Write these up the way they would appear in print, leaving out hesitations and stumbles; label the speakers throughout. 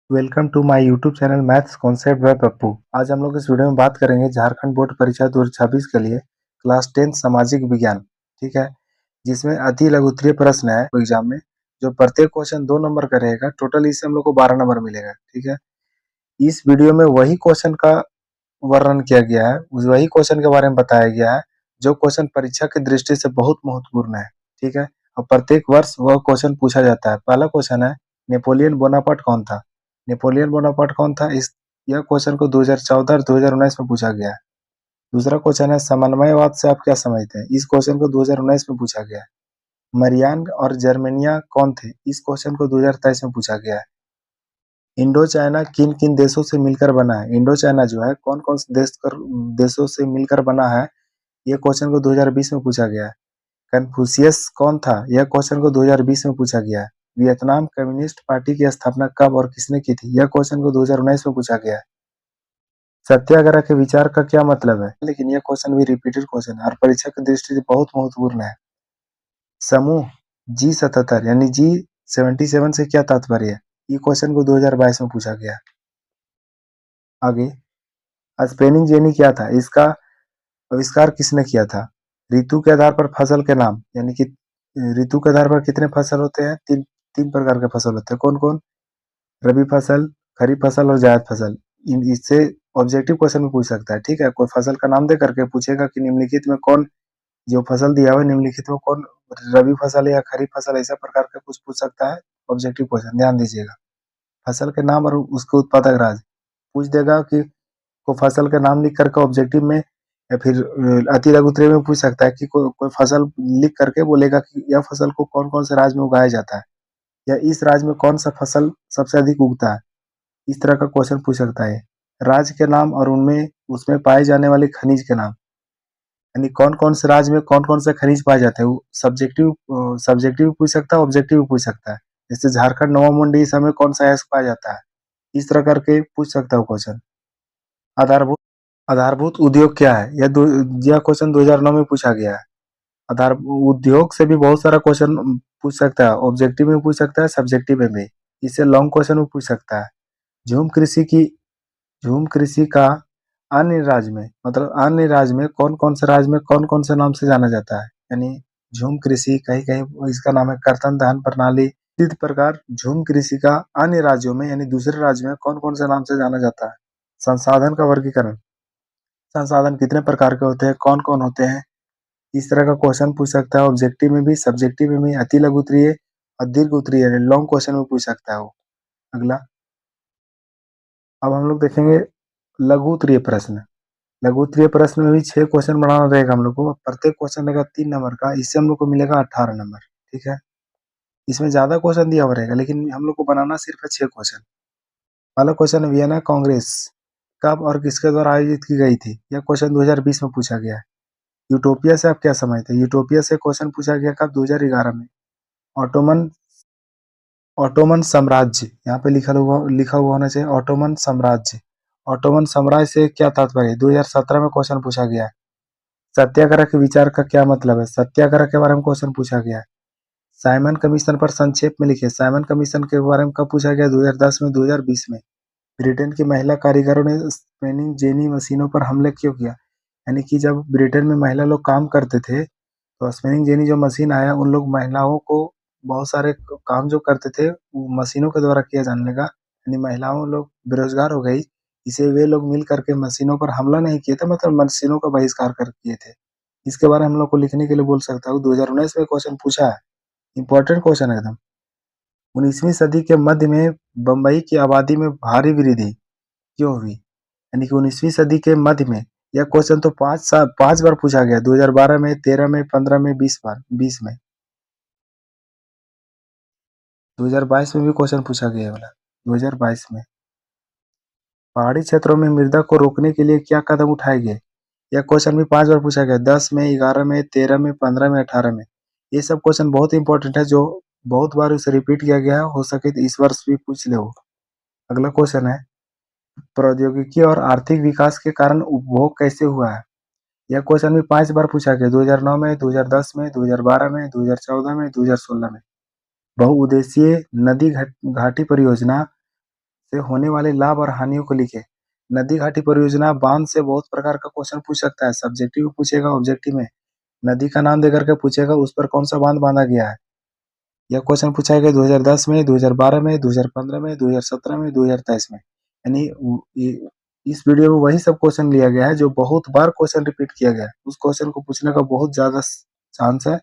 Speaker 1: Welcome to my YouTube channel maths concept by Pappu. आज हम लोग इस वीडियो में बात करेंगे झारखंड बोर्ड परीक्षा 2026 के लिए क्लास 10 सामाजिक विज्ञान, ठीक है, जिसमें अति लघुत्तरीय प्रश्न है एग्जाम में, जो प्रत्येक क्वेश्चन 2 नंबर का रहेगा। टोटल इससे हम लोग को 12 नंबर मिलेगा, ठीक है। इस वीडियो में वही क्वेश्चन का वर्णन किया गया है, वही क्वेश्चन के बारे में बताया गया है जो क्वेश्चन परीक्षा की दृष्टि से बहुत महत्वपूर्ण है, ठीक है। और प्रत्येक वर्ष वह क्वेश्चन पूछा जाता है। पहला क्वेश्चन है, नेपोलियन बोनापार्ट कौन था? नेपोलियन बोनापार्ट कौन था? यह क्वेश्चन को 2014 और 2019 में पूछा गया है। दूसरा क्वेश्चन है, समन्वयवाद से आप क्या समझते हैं? इस क्वेश्चन को 2019 में पूछा गया है। मरियान और जर्मेनिया कौन थे? इस क्वेश्चन को 2023 में पूछा गया है। इंडो चाइना किन किन देशों से मिलकर बना है? इंडो चाइना जो है कौन कौन से देशों से मिलकर बना है? यह क्वेश्चन को 2020 में पूछा गया है। कन्फ्यूशियस कौन था? यह क्वेश्चन को 2020 में पूछा गया है। वियतनाम कम्युनिस्ट पार्टी की स्थापना कब और किसने की थी? यह क्वेश्चन को 2019 में पूछा गया है। सत्याग्रह के विचार का क्या मतलब है? लेकिन यह क्वेश्चन भी रिपीटेड क्वेश्चन है और परीक्षा की दृष्टि से बहुत महत्वपूर्ण है। समूह G77 यानी G77 से क्या तात्पर्य है? ये क्वेश्चन को 2022 में पूछा गया। आगे, स्पेनिंग जेनी क्या था? इसका आविष्कार किसने किया था? ऋतु के आधार पर फसल के नाम, यानी कि ऋतु के आधार पर कितने फसल होते हैं? तीन प्रकार के फसल होते हैं। कौन कौन? रबी फसल, खरीफ फसल और जायद फसल। इससे ऑब्जेक्टिव क्वेश्चन में पूछ सकता है, ठीक है। कोई फसल का नाम दे करके पूछेगा कि निम्नलिखित में कौन, जो फसल दिया हुआ है निम्नलिखित में कौन रबी फसल है या खरीफ फसल, ऐसा प्रकार का कुछ पूछ सकता है। ऑब्जेक्टिव क्वेश्चन ध्यान दीजिएगा। फसल के नाम और उसके उत्पादक राज्य पूछ देगा कि को फसल का नाम लिख करके ऑब्जेक्टिव में, या फिर अति लघुत्तरीय में पूछ सकता है कि कोई फसल लिख करके बोलेगा कि यह फसल को कौन कौन से राज्य में उगाया जाता है, या इस राज्य में कौन सा फसल सबसे अधिक उगता है। इस तरह का क्वेश्चन पूछ सकता है। राज्य के नाम और उनमें उसमें पाए जाने वाले खनिज के नाम, यानी कौन कौन से राज्य में कौन कौन से खनिज पाए जाते हैं, वो सब्जेक्टिव सब्जेक्टिव पूछ सकता है, ऑब्जेक्टिव पूछ सकता है। जैसे झारखंड नोवा मुंडी इस समय कौन सा अयस्क पाया जाता है, इस तरह करके पूछ सकता है क्वेश्चन। आधारभूत आधारभूत उद्योग क्या है? यह क्वेश्चन 2009 में पूछा गया है। आधार उद्योग से भी बहुत सारा क्वेश्चन पूछ सकता है, ऑब्जेक्टिव में पूछ सकता है, सब्जेक्टिव में भी। इससे लॉन्ग क्वेश्चन में पूछ सकता है। झूम कृषि की झूम कृषि का अन्य राज्य में, मतलब अन्य राज्य में कौन कौन से राज्य में कौन कौन से नाम से जाना जाता है? यानी झूम कृषि कहीं कहीं इसका नाम है कर्तन दहन प्रणाली। इसी प्रकार झूम कृषि का अन्य राज्यों में यानी दूसरे राज्य में कौन कौन से नाम से जाना जाता है? संसाधन का वर्गीकरण, संसाधन कितने प्रकार के होते हैं, कौन कौन होते हैं, इस तरह का क्वेश्चन पूछ सकता है। ऑब्जेक्टिव में भी, सब्जेक्टिव में भी, अति लघु उत्तरीय और दीर्घ उत्तरीय यानी लॉन्ग क्वेश्चन में पूछ सकता है वो। अगला, अब हम लोग देखेंगे लघु उत्तरीय प्रश्न। लघु उत्तरीय प्रश्न में भी 6 क्वेश्चन बनाना रहेगा हम लोग को। प्रत्येक क्वेश्चन रहेगा 3 नंबर का। इससे हम लोग को मिलेगा 18 नंबर, ठीक है। इसमें ज्यादा क्वेश्चन दिया हुआ रहेगा, लेकिन हम लोग को बनाना सिर्फ है 6 क्वेश्चन। पहला क्वेश्चन, वियना कांग्रेस कब और किसके द्वारा आयोजित की गई थी? यह क्वेश्चन 2020 में पूछा गया है। यूटोपिया से आप क्या समझते हैं? यूटोपिया से क्वेश्चन पूछा गया कब? 2011 में। ऑटोमन ऑटोमन साम्राज्य, यहाँ पे लिखा हुआ होना चाहिए ऑटोमन साम्राज्य। ऑटोमन साम्राज्य से क्या तात्पर्य है? 2017 में क्वेश्चन पूछा गया है। सत्याग्रह के विचार का क्या मतलब है? सत्याग्रह के बारे में क्वेश्चन पूछा गया है। साइमन कमीशन पर संक्षेप में लिखे। साइमन कमीशन के बारे में कब पूछा गया? 2010 में, 2020 में। ब्रिटेन की महिला कारीगरों ने स्पिनिंग जेनी मशीनों पर हमले क्यों किया? यानी कि जब ब्रिटेन में महिला लोग काम करते थे, तो स्पिनिंग जेनी जो मशीन आया, उन लोग महिलाओं को बहुत सारे काम जो करते थे वो मशीनों के द्वारा किया जाने लगा, यानी महिलाओं लोग बेरोजगार हो गई। इसे वे लोग मिल करके मशीनों पर हमला नहीं किए थे, मतलब मशीनों का बहिष्कार कर किए थे। इसके बारे में हम लोग को लिखने के लिए बोल सकता हूँ। 2019 में क्वेश्चन पूछा है, इंपॉर्टेंट क्वेश्चन है एकदम। 19वीं सदी के मध्य में बम्बई की आबादी में भारी वृद्धि क्यों हुई? यानी कि 19वीं सदी के मध्य में। यह क्वेश्चन तो 5 बार पूछा गया, 2012 में, 13 में, 15 में, 20 बार, 20 में। 2022 में भी क्वेश्चन पूछा गया वाला, 2022 में। पहाड़ी क्षेत्रों में मृदा को रोकने के लिए क्या कदम उठाए गए? यह क्वेश्चन भी 5 बार पूछा गया, 10 में, 11 में, 13 में, 15 में, 18 में। ये सब क्वेश्चन बहुत इंपॉर्टेंट है, जो बहुत बार उसे रिपीट किया गया है। हो सके तो इस वर्ष भी पूछ ले वो। अगला क्वेश्चन है, प्रौद्योगिकी और आर्थिक विकास के कारण उपभोग कैसे हुआ है? यह क्वेश्चन भी 5 बार पूछा गया, 2009 में, 2010 में, 2012 में, 2014 में, 2016 में। बहुउद्देशीय नदी घाटी परियोजना से होने वाले लाभ और हानियों को लिखें। नदी घाटी परियोजना बांध से बहुत प्रकार का क्वेश्चन पूछ सकता है, सब्जेक्टिव पूछेगा, ऑब्जेक्टिव में नदी का नाम देकर के पूछेगा उस पर कौन सा बांध बांधा गया है। यह क्वेश्चन पूछा गया 2010 में, 2012 में, 2015 में, 2017 में, 2023 में। यानी इस वीडियो में वही सब क्वेश्चन लिया गया है जो बहुत बार क्वेश्चन रिपीट किया गया है। उस क्वेश्चन को पूछने का बहुत ज्यादा चांस है,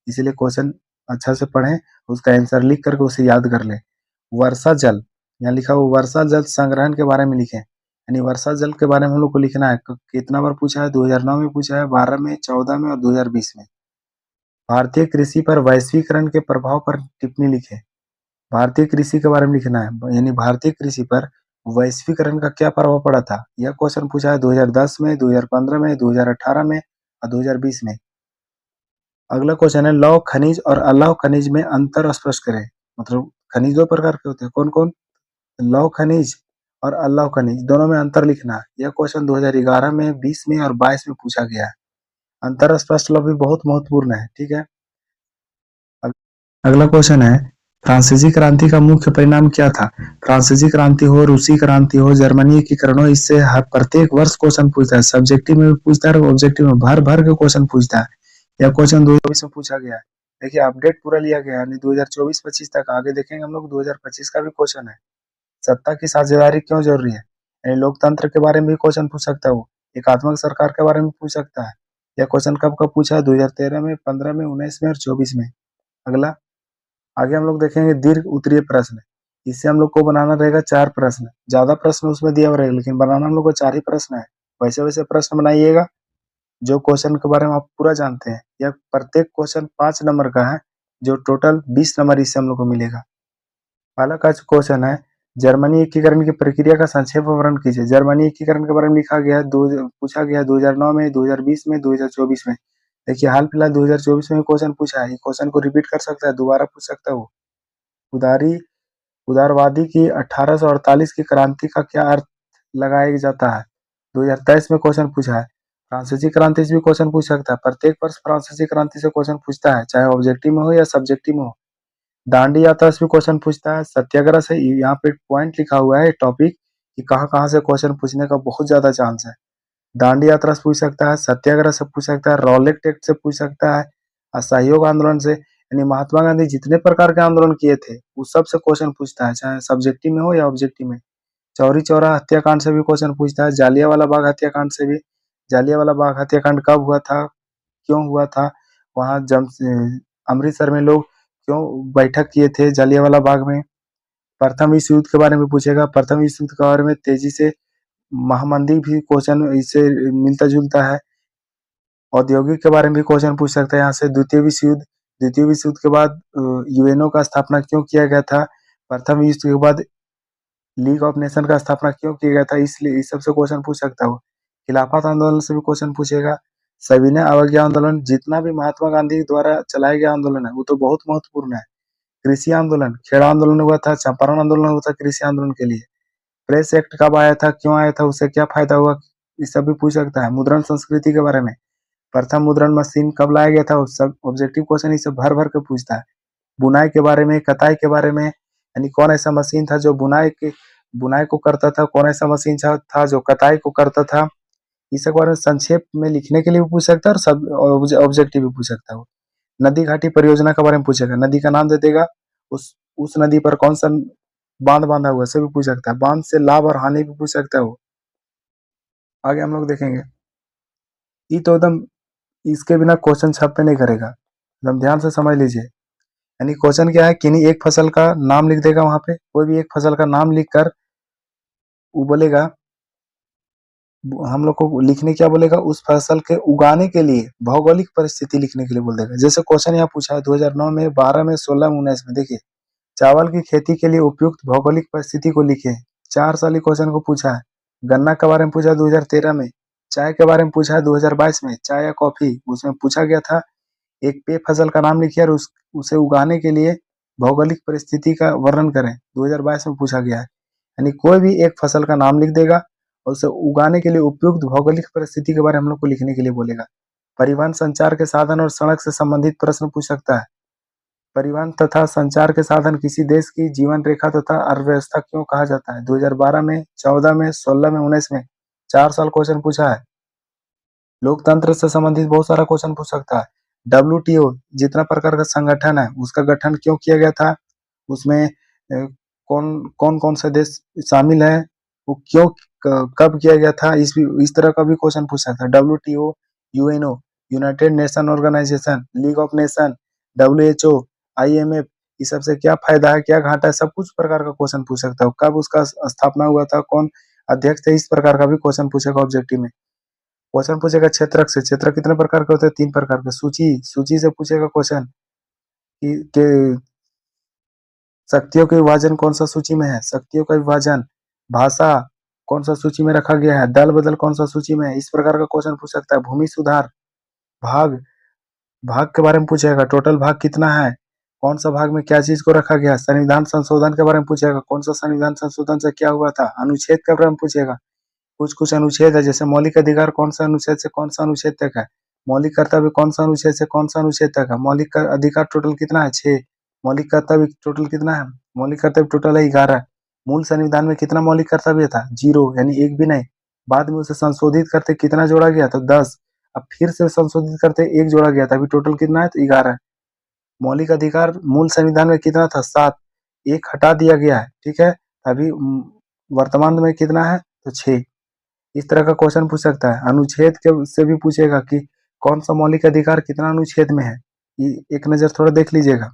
Speaker 1: इसीलिए क्वेश्चन अच्छा से पढ़ें, उसका आंसर लिख करके उसे याद कर लें। वर्षा जल, यहाँ लिखा हुआ वर्षा जल संग्रहण के बारे में लिखें, यानी वर्षा जल के बारे में हम लोग को लिखना है। कितना बार पूछा है? 2009 में पूछा है, 12 में, 14 में और 2020 में। भारतीय कृषि पर वैश्वीकरण के प्रभाव पर टिप्पणी लिखें। भारतीय कृषि के बारे में लिखना है, यानी भारतीय कृषि पर वैश्वीकरण का क्या प्रभाव पड़ा था। यह क्वेश्चन पूछा है 2010 में, 2015 में, 2018 में और 2020 में। अगला क्वेश्चन है लौह खनिज और अलौह खनिज में अंतर स्पष्ट करें। मतलब खनिज दो प्रकार के होते हैं, कौन कौन? लौह खनिज और अलौह खनिज, दोनों में अंतर लिखना है। यह क्वेश्चन 2011 में, 20 में और 22 में पूछा गया है। अंतर स्पष्ट लौह भी बहुत महत्वपूर्ण है, ठीक है। अगला क्वेश्चन है फ्रांसीसी क्रांति का मुख्य परिणाम क्या था। फ्रांसीसी क्रांति हो, रूसी क्रांति हो, जर्मनी एकीकरण हो, इससे प्रत्येक वर्ष क्वेश्चन पूछता है, सब्जेक्टिव में भी पूछता है और ऑब्जेक्टिव में भर भर के क्वेश्चन पूछता है। यह क्वेश्चन 2024 में पूछा गया है। देखिए अपडेट पूरा लिया गया है, यानी 2024-25 तक। आगे देखेंगे हम लोग 2025 का भी क्वेश्चन है। सत्ता की साझेदारी क्यों जरूरी है, यानी लोकतंत्र के बारे में भी क्वेश्चन पूछ सकता है वो। एकात्मक सरकार के बारे में पूछ सकता है। यह क्वेश्चन कब कब पूछा है? 2013 में, 15 में, 19 में और 24 में। अगला आगे हम लोग देखेंगे दीर्घ उत्तरीय प्रश्न। इससे हम लोग को बनाना रहेगा 4 प्रश्न। ज्यादा प्रश्न उसमें दिया हुआ रहेगा, लेकिन बनाना हम लोग को 4 ही प्रश्न है। वैसे वैसे प्रश्न बनाइएगा जो क्वेश्चन के बारे में आप पूरा जानते हैं। यह प्रत्येक क्वेश्चन 5 नंबर का है, जो टोटल 20 नंबर इससे हम लोग को मिलेगा। पहला का क्वेश्चन है जर्मनी एकीकरण की प्रक्रिया का संक्षेप विवरण कीजिए। जर्मनी एकीकरण के बारे में लिखा गया है, पूछा गया है 2009 में, 2020 में, 2024 में। देखिए हाल फिलहाल 2024 में क्वेश्चन पूछा है। क्वेश्चन को रिपीट कर सकता है, दोबारा पूछ सकता है वो। उदारी उदारवादी की 1848 की क्रांति का क्या अर्थ लगाया जाता है? 2023 में क्वेश्चन पूछा है। फ्रांसीसी क्रांति से भी क्वेश्चन पूछ सकता है। प्रत्येक वर्ष फ्रांसीसी क्रांति से क्वेश्चन पूछता है, चाहे ऑब्जेक्टिव में हो या सब्जेक्टिव में हो। दांडी यात्रा से भी क्वेश्चन पूछता है। सत्याग्रह से यहाँ पे पॉइंट लिखा हुआ है टॉपिक कि कहाँ कहाँ से क्वेश्चन पूछने का बहुत ज्यादा चांस है। दांडी यात्रा से पूछ सकता है, सत्याग्रह से पूछ सकता है, रॉलेट एक्ट से पूछ सकता है, असहयोग आंदोलन से, यानी महात्मा गांधी जितने प्रकार के आंदोलन किए थे उस सब से क्वेश्चन पूछता है, चाहे सब्जेक्टिव में हो या ऑब्जेक्टिव में। चौरी चौरा हत्याकांड से भी क्वेश्चन पूछता है। जालियांवाला बाग हत्याकांड से भी। जालियांवाला बाग हत्याकांड कब हुआ था, क्यों हुआ था, वहां अमृतसर में लोग क्यों बैठक किए थे जालियांवाला बाग में। प्रथम विश्व युद्ध के बारे में पूछेगा। प्रथम विश्व युद्ध के बारे में तेजी से महामंदी भी क्वेश्चन इससे मिलता जुलता है। औद्योगिक के बारे में भी क्वेश्चन पूछ सकता है यहाँ से। द्वितीय विश्व युद्ध के बाद यूएनओ का स्थापना क्यों किया गया था। प्रथम विश्व युद्ध के बाद लीग ऑफ नेशन का स्थापना क्यों किया गया था, इसलिए इस सबसे क्वेश्चन पूछ सकता हो। खिलाफत आंदोलन से भी क्वेश्चन पूछेगा। सविनय अवज्ञा आंदोलन, जितना भी महात्मा गांधी द्वारा चलाया गया आंदोलन है वो तो बहुत महत्वपूर्ण है। कृषि आंदोलन, खेड़ा आंदोलन हुआ था, चंपारण आंदोलन हुआ था कृषि आंदोलन के लिए। प्रेस एक्ट कब आया था, क्यों आया था, उससे क्या फायदा हुआ, ये सब भी पूछ सकता है। मुद्रण संस्कृति के बारे में, प्रथम मुद्रण मशीन कब लाया गया था, उस सब ऑब्जेक्टिव क्वेश्चन इसे भर भर के पूछता है। बुनाई के बारे में, कताई के बारे में, यानी कौन ऐसा मशीन था जो बुनाई को करता था, कौन ऐसा मशीन था जो कताई को करता था। इस बारे में संक्षेप में लिखने के लिए भी पूछ सकता है और सब ऑब्जेक्टिव भी पूछ सकता है। नदी घाटी परियोजना के बारे में पूछेगा, नदी का नाम दे देगा, उस नदी पर कौन सा बांध बांधा हुआ है, भी पूछ सकता है। बांध से लाभ और हानि भी पूछ सकता है वो। आगे हम लोग देखेंगे। ये तो एकदम इसके बिना क्वेश्चन छप पे नहीं करेगा, एकदम ध्यान से समझ लीजिए। यानी क्वेश्चन क्या है, किन्हीं एक फसल का नाम लिख देगा, वहां पे कोई भी एक फसल का नाम लिख कर वो बोलेगा, हम लोग को लिखने क्या बोलेगा, उस फसल के उगाने के लिए भौगोलिक परिस्थिति लिखने के लिए बोल देगा। जैसे क्वेश्चन यहाँ पूछा है 2009 में, 12 में, 16 में, 19 में। देखिए चावल की खेती के लिए उपयुक्त भौगोलिक परिस्थिति को लिखे। 4 साल क्वेश्चन को पूछा है। गन्ना के बारे में पूछा 2013 में। चाय के बारे में पूछा है 2022 में, चाय या कॉफी, उसमें पूछा गया था एक पेय फसल का नाम लिखिए और उसे उगाने के लिए भौगोलिक परिस्थिति का वर्णन करें। 2022 में पूछा गया है। यानी कोई भी एक फसल का नाम लिख देगा और उसे उगाने के लिए उपयुक्त भौगोलिक परिस्थिति के बारे में हम लोग को लिखने के लिए बोलेगा। परिवहन संचार के साधन और सड़क से संबंधित प्रश्न पूछ सकता है। परिवहन तथा संचार के साधन किसी देश की जीवन रेखा तथा अर्थव्यवस्था क्यों कहा जाता है? 2012 में, 14 में, 16 में, 19 में 4 साल क्वेश्चन पूछा है। लोकतंत्र से संबंधित बहुत सारा क्वेश्चन पूछ सकता है। डब्ल्यूटीओ जितना प्रकार का संगठन है उसका गठन क्यों किया गया था? उसमें कौन कौन से देश शामिल है, वो क्यों कब किया गया था, इस तरह का भी क्वेश्चन पूछ सकता है। WTO, UNO, United Nation Organisation, League of Nation, WHO, IMF, इस सब से क्या फायदा है, क्या घाटा है, सब कुछ प्रकार का क्वेश्चन पूछ सकता है। कब उसका स्थापना हुआ था, कौन अध्यक्ष थे, इस प्रकार का भी क्वेश्चन पूछेगा ऑब्जेक्टिव में। क्वेश्चन पूछेगा क्षेत्रक से। क्षेत्रक कितने प्रकार के होते हैं? 3 प्रकार के। सूची से पूछेगा क्वेश्चन कि शक्तियों के विभाजन कौन सा सूची में है, शक्तियों का विभाजन। भाषा कौन सा सूची में रखा गया है, दल बदल कौन सा सूची में है, इस प्रकार का क्वेश्चन पूछ सकता है। भूमि सुधार, भाग भाग के बारे में पूछेगा, टोटल भाग कितना है, कौन सा भाग में क्या चीज को रखा गया। संविधान संशोधन के बारे में पूछेगा, कौन सा संविधान संशोधन से क्या हुआ था। अनुच्छेद के बारे में पूछेगा, कुछ कुछ अनुच्छेद है, जैसे मौलिक अधिकार कौन सा अनुच्छेद से कौन सा अनुच्छेद तक है, मौलिक कर्तव्य कौन सा अनुच्छेद से कौन सा अनुच्छेद तक है, मौलिक अधिकार टोटल कितना है, 6। मौलिक कर्तव्य टोटल कितना है, मौलिक कर्तव्य टोटल है 11। मूल संविधान में कितना मौलिक कर्तव्य था, 0, यानी एक भी नहीं। बाद में उसे संशोधित करते कितना जोड़ा गया, तो 10। अब फिर से संशोधित करते एक जोड़ा गया था, अभी टोटल कितना है, तो 11। मौलिक अधिकार मूल संविधान में कितना था, 7, एक हटा दिया गया है, ठीक है। अभी वर्तमान में कितना है, तो 6। इस तरह का क्वेश्चन पूछ सकता है। अनुच्छेद के से भी पूछेगा कि कौन सा मौलिक अधिकार कितना अनुच्छेद में है, ये एक नजर थोड़ा देख लीजिएगा।